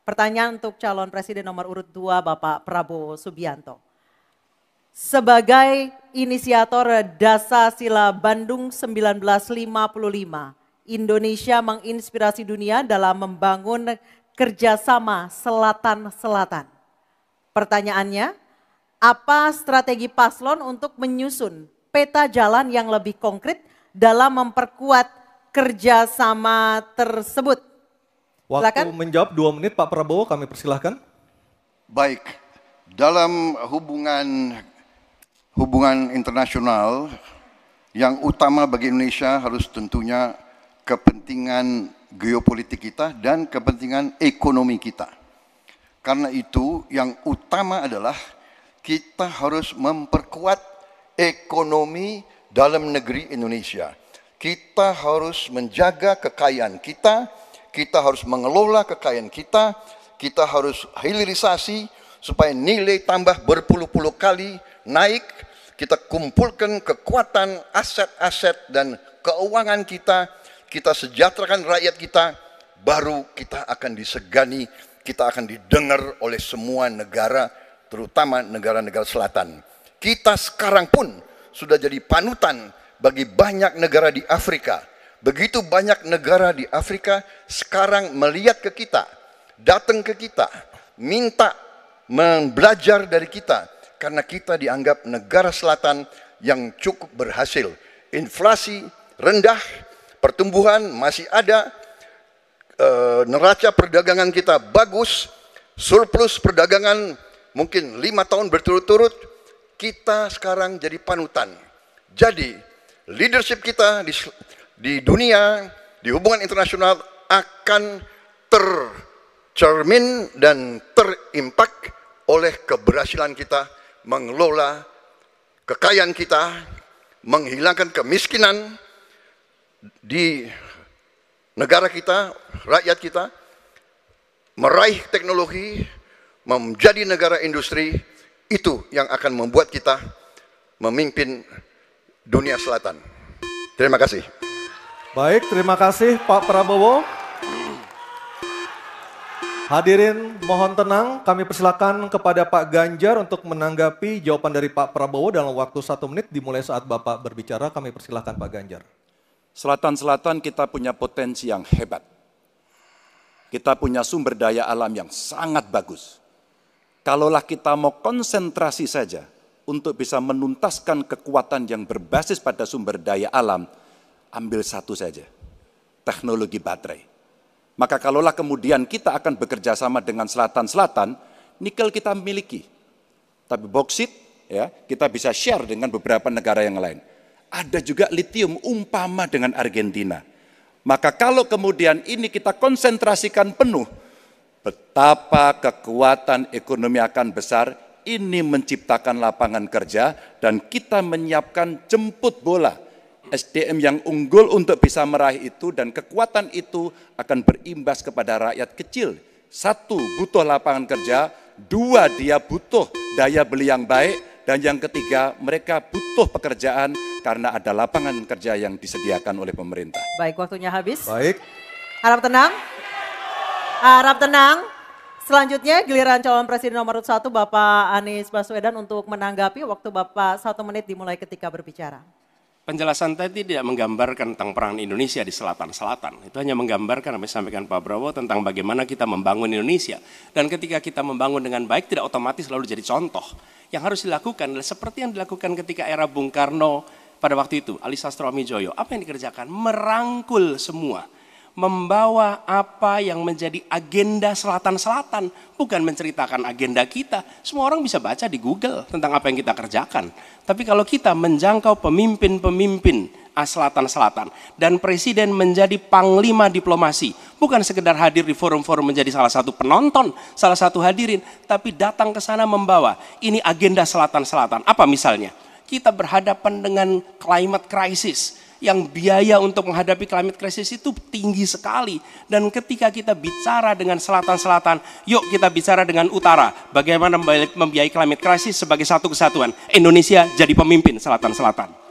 Pertanyaan untuk calon presiden nomor urut 2 Bapak Prabowo Subianto. Sebagai inisiator Dasasila Bandung 1955, Indonesia menginspirasi dunia dalam membangun kerjasama selatan-selatan. Pertanyaannya, apa strategi paslon untuk menyusun peta jalan yang lebih konkret dalam memperkuat kerjasama tersebut? Waktu Silakan. menjawab 2 menit Pak Prabowo, kami persilahkan. Baik, dalam hubungan internasional yang utama bagi Indonesia harus tentunya kepentingan geopolitik kita dan kepentingan ekonomi kita. Karena itu yang utama adalah kita harus memperkuat ekonomi dalam negeri Indonesia. Kita harus menjaga kekayaan kita harus mengelola kekayaan kita harus hilirisasi supaya nilai tambah berpuluh-puluh kali naik, kita kumpulkan kekuatan aset-aset dan keuangan kita sejahterakan rakyat kita, baru kita akan disegani, kita akan didengar oleh semua negara, terutama negara-negara selatan. Kita sekarang pun sudah jadi panutan bagi banyak negara di Afrika. Begitu banyak negara di Afrika sekarang melihat ke kita, datang ke kita, minta belajar dari kita. Karena kita dianggap negara selatan yang cukup berhasil. Inflasi rendah, pertumbuhan masih ada, neraca perdagangan kita bagus, surplus perdagangan mungkin 5 tahun berturut-turut, kita sekarang jadi panutan. Jadi leadership kita di dunia, di hubungan internasional akan tercermin dan terimpak oleh keberhasilan kita mengelola kekayaan kita, menghilangkan kemiskinan di negara kita, rakyat kita, meraih teknologi, menjadi negara industri, itu yang akan membuat kita memimpin dunia selatan. Terima kasih. Baik, terima kasih Pak Prabowo. Hadirin mohon tenang, kami persilakan kepada Pak Ganjar untuk menanggapi jawaban dari Pak Prabowo dalam waktu 1 menit dimulai saat Bapak berbicara. Kami persilakan Pak Ganjar. Selatan-selatan kita punya potensi yang hebat. Kita punya sumber daya alam yang sangat bagus. Kalaulah kita mau konsentrasi saja untuk bisa menuntaskan kekuatan yang berbasis pada sumber daya alam, ambil satu saja, teknologi baterai. Maka kalaulah kemudian kita akan bekerja sama dengan selatan-selatan, nikel kita miliki. Tapi boksit, ya, kita bisa share dengan beberapa negara yang lain. Ada juga litium umpama dengan Argentina. Maka kalau kemudian ini kita konsentrasikan penuh, betapa kekuatan ekonomi akan besar, ini menciptakan lapangan kerja, dan kita menyiapkan jemput bola SDM yang unggul untuk bisa meraih itu, dan kekuatan itu akan berimbas kepada rakyat kecil. 1, butuh lapangan kerja, 2, dia butuh daya beli yang baik, dan yang ketiga, mereka butuh pekerjaan karena ada lapangan kerja yang disediakan oleh pemerintah. Baik, waktunya habis. Baik. Harap tenang. Harap tenang. Selanjutnya giliran calon presiden nomor 1 Bapak Anies Baswedan untuk menanggapi. Waktu Bapak 1 menit dimulai ketika berbicara. Penjelasan tadi tidak menggambarkan tentang peran Indonesia di selatan-selatan. Itu hanya menggambarkan apa yang disampaikan Pak Prabowo tentang bagaimana kita membangun Indonesia. Dan ketika kita membangun dengan baik tidak otomatis lalu jadi contoh. Yang harus dilakukan adalah seperti yang dilakukan ketika era Bung Karno pada waktu itu, Ali Sastroamidjojo. Apa yang dikerjakan? Merangkul semua. Membawa apa yang menjadi agenda selatan-selatan, bukan menceritakan agenda kita. Semua orang bisa baca di Google tentang apa yang kita kerjakan. Tapi kalau kita menjangkau pemimpin-pemimpin selatan-selatan dan presiden menjadi panglima diplomasi, bukan sekedar hadir di forum-forum menjadi salah satu penonton, salah satu hadirin, tapi datang ke sana membawa ini agenda selatan-selatan. Apa misalnya? Kita berhadapan dengan climate crisis, yang biaya untuk menghadapi climate crisis itu tinggi sekali. Dan ketika kita bicara dengan selatan-selatan, yuk kita bicara dengan utara. Bagaimana membiayai climate crisis sebagai satu kesatuan. Indonesia jadi pemimpin selatan-selatan.